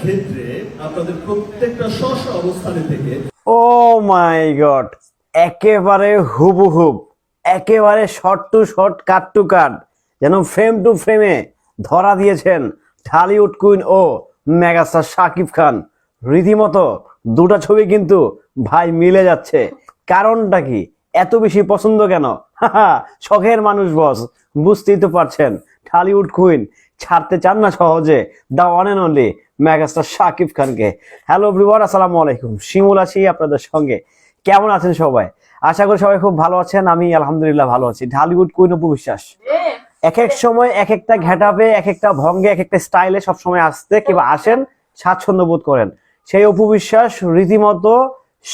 ক্ষেত্রে আপনাদের প্রত্যেকটা স্ব অবস্থানে থেকে ও মাই গড, একেবারে হুবহুব, একেবারে short to short, cut to cut, যেন ফ্রেম টু ফ্রেমে ধরা দিয়েছেন ঢালিউড কুইন ও মেগাস্টার শাকিব খান। রীতিমতো দুটা ছবি কিন্তু ভাই মিলে যাচ্ছে। কারণটা কি, এত বেশি পছন্দ কেন? শখের মানুষ বস, বুঝতেই তো পারছেন। ঢালিউড কুইন ছাড়তে চান না সহজে the one and only megastar Shakib খানকে। হ্যালো এভরিওয়ান, আসসালামু আলাইকুম। শিমুল আছি আপনাদের সঙ্গে। কেমন আছেন সবাই? আশা করি সবাই খুব ভালো আছেন। আমি আলহামদুলিল্লাহ ভালো আছি। ঢালিউড কুইন অপু বিশ্বাস এক এক সময় এক একটা ঘেটাপে, এক একটা ভঙ্গে, এক একটা স্টাইলে সবসময় আসতে কিংবা আসেন স্বাচ্ছন্দ্য বোধ করেন। সেই অপু বিশ্বাস রীতিমতো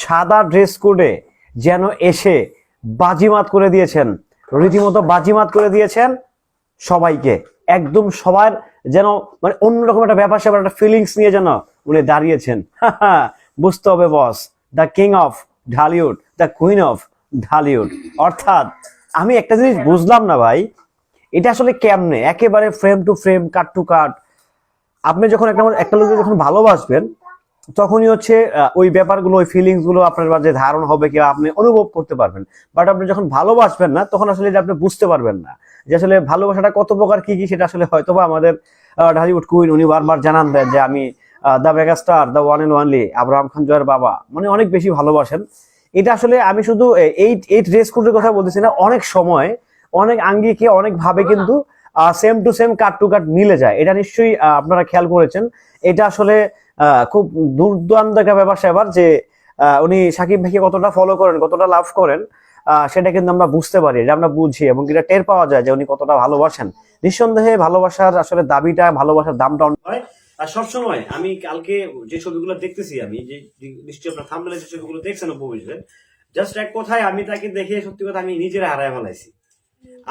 সাদা ড্রেস কোডে যেন এসে বাজিমাত করে দিয়েছেন, রীতিমতো বাজিমাত করে দিয়েছেন সবাইকে। একদম সবার যেন মানে অন্যরকম একটা ব্যাপার স্যাপার, একটা ফিলিংস নিয়ে যেন উনি দাঁড়িয়েছেন। বুঝতে হবে boss, the king of Dhallywood, the queen of Dhallywood. অর্থাৎ আমি একটা জিনিস বুঝলাম না ভাই, এটা আসলে কেমনে একেবারে frame two frame, cut to কাট। আপনি যখন একটা লোককে যখন ভালোবাসবেন তখনই হচ্ছে ওই ব্যাপারগুলো, ওই ফিলিংস গুলো আপনার মাঝে ধারণ হবে, কি আপনি অনুভব করতে পারবেন। বাট আপনি যখন ভালোবাসবেন না তখন আসলে আপনি বুঝতে পারবেন না যে আসলে ভালোবাসাটা কত প্রকার, কি কি। সেটা আসলে হয়তো বা আমাদের ঢালিউড কুইন উনি বারবার জানান দেন যে আমি the megastar, the one and only Abraham Khan জয়ের বাবা, মানে অনেক বেশি ভালোবাসেন। এটা আসলে আমি শুধু এই ড্রেস কোডের কথা বলতেছি না, অনেক সময় অনেক আঙ্গিকে অনেক ভাবে কিন্তু same to same, cut to কাট মিলে যায়। এটা নিশ্চয়ই আপনারা খেয়াল করেছেন। এটা আসলে খুব দুর্দান্ত একটা ব্যাপার স্যাপার যে উনি সাকিব ভাইকে কতটা ফলো করেন, কতটা লাভ করেন, সেটা কিন্তু আমরা বুঝতে পারি, যে আমরা বুঝি এবং এটা টের পাওয়া যায় যে উনি কতটা ভালোবাসেন। নিঃসন্দেহে ভালোবাসার আসলে দাবিটা, ভালোবাসার দামটা হয়। আর সবসময় আমি কালকে যে ছবিগুলো দেখতেছি, আমি যে নিশ্চয়ই আপনার থাম্বনেলে যে ছবিগুলো দেখছেন উপবিশ্বের, জাস্ট এক কথায় আমি তাকে দেখে সত্যি কথা আমি নিজেরা হারায় ফেলাইছি।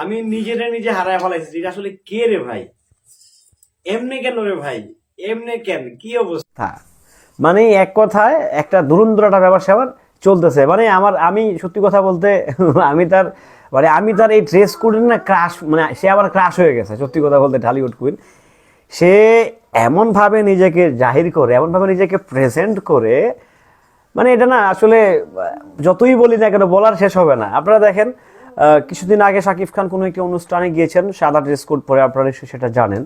আমি নিজে হারায় ফেলাইছি। এটা আসলে কে রে ভাই, এমনি কেন রে ভাই, এমনি কেন, কি অবস্থা। মানে এক কথায় একটা দুরন্তর একটা ব্যাপার স্যাপার চলতেছে। মানে আমি সত্যি কথা বলতে আমি তার এই ড্রেস কোডের না ক্রাশ, মানে সে আবার ক্রাশ হয়ে গেছে সত্যি কথা বলতে। ঢালিউড কুইন সে এমনভাবে নিজেকে জাহির করে, এমনভাবে নিজেকে প্রেজেন্ট করে, মানে এটা না আসলে যতই বলি না কেন বলার শেষ হবে না। আপনারা দেখেন কিছুদিন আগে শাকিব খান কোনো একটি অনুষ্ঠানে গিয়েছেন, সাদা ড্রেস কোড পরে, আপনারা সেটা জানেন।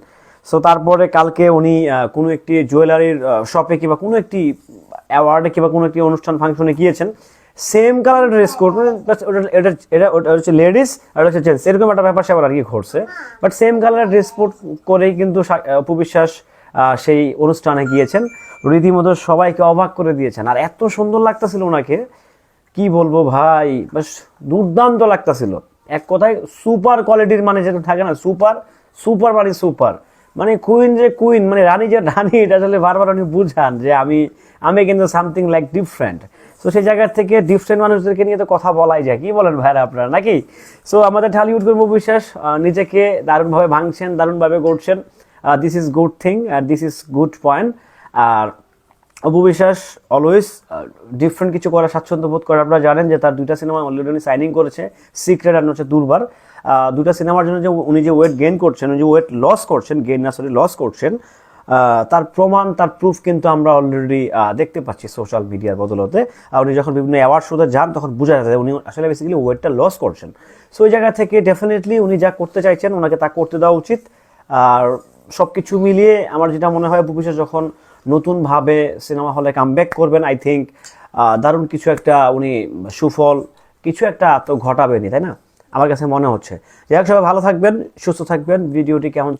সো তারপরে কালকে উনি কোনো একটি জুয়েলারির শপে কিংবা কোনো একটি অ্যাওয়ার্ডে কিংবা কোনো একটি অনুষ্ঠান ফাংশনে গিয়েছেন, সেম কালারের ড্রেস কোড, মানে ওটা হচ্ছে লেডিস আর হচ্ছে জেন্টস, এরকম একটা ব্যাপার স্যাপার আর কি ঘটছে। বাট সেম কালারের ড্রেস কোড করেই কিন্তু অপু বিশ্বাস সেই অনুষ্ঠানে গিয়েছেন, রীতিমতো সবাইকে অবাক করে দিয়েছেন। আর এত সুন্দর লাগতেছিল ওনাকে, কি বলবো ভাই, বাস দুর্দান্ত লাগতেছিল। এক কথায় সুপার কোয়ালিটির, মানে যেটা থাকে না সুপার, সুপার মানে সুপার, মানে কুইন যে কুইন, মানে রানী যে রানী, এটা আসলে বারবার উনি বুঝান যে আমি কিন্তু সামথিং লাইক ডিফারেন্ট। সো সেই জায়গার থেকে ডিফারেন্ট মানুষদেরকে নিয়ে তো কথা বলাই যায়, কি বলেন ভাইরা আপনারা নাকি? সো আমাদের ঢালিউড অপু বিশ্বাস নিজেকে দারুণভাবে ভাঙছেন, দারুণভাবে গড়ছেন। দিস ইজ গুড থিং আর দিস ইজ গুড পয়েন্ট। আর অপু বিশ্বাস অলওয়েজ ডিফারেন্ট কিছু করার স্বাচ্ছন্দ্য বোধ করে। আপনারা জানেন যে তার দুইটা সিনেমা অলরেডি সাইনিং করেছে, সিক্রেট আর হচ্ছে দুর্বার। দুইটা সিনেমার জন্য যে উনি যে ওয়েট গেইন করছেন, উনি যে ওয়েট লস করছেন, গেইন না সরি লস করছেন, তার প্রমাণ, তার প্রুফ কিন্তু আমরা অলরেডি দেখতে পাচ্ছি সোশ্যাল মিডিয়ার বদলতে। উনি যখন বিভিন্ন অ্যাওয়ার্ড শোতে যান তখন বোঝা যায় উনি আসলে বেসিক্যালি ওয়েটটা লস করছেন। সো ওই জায়গা থেকে ডেফিনেটলি উনি যা করতে চাইছেন ওনাকে তা করতে দেওয়া উচিত। আর সব কিছু মিলিয়ে আমার যেটা মনে হয়, অপু বিশ্বাস যখন নতুনভাবে সিনেমা হলে কামব্যাক করবেন, আই থিঙ্ক দারুণ কিছু একটা উনি সুফল কিছু একটা তো ঘটাবেনই, তাই না? আমার কাছে মনে হচ্ছে। যাই হোক, সবাই ভালো থাকবেন, সুস্থ থাকবেন। ভিডিওটি কেমন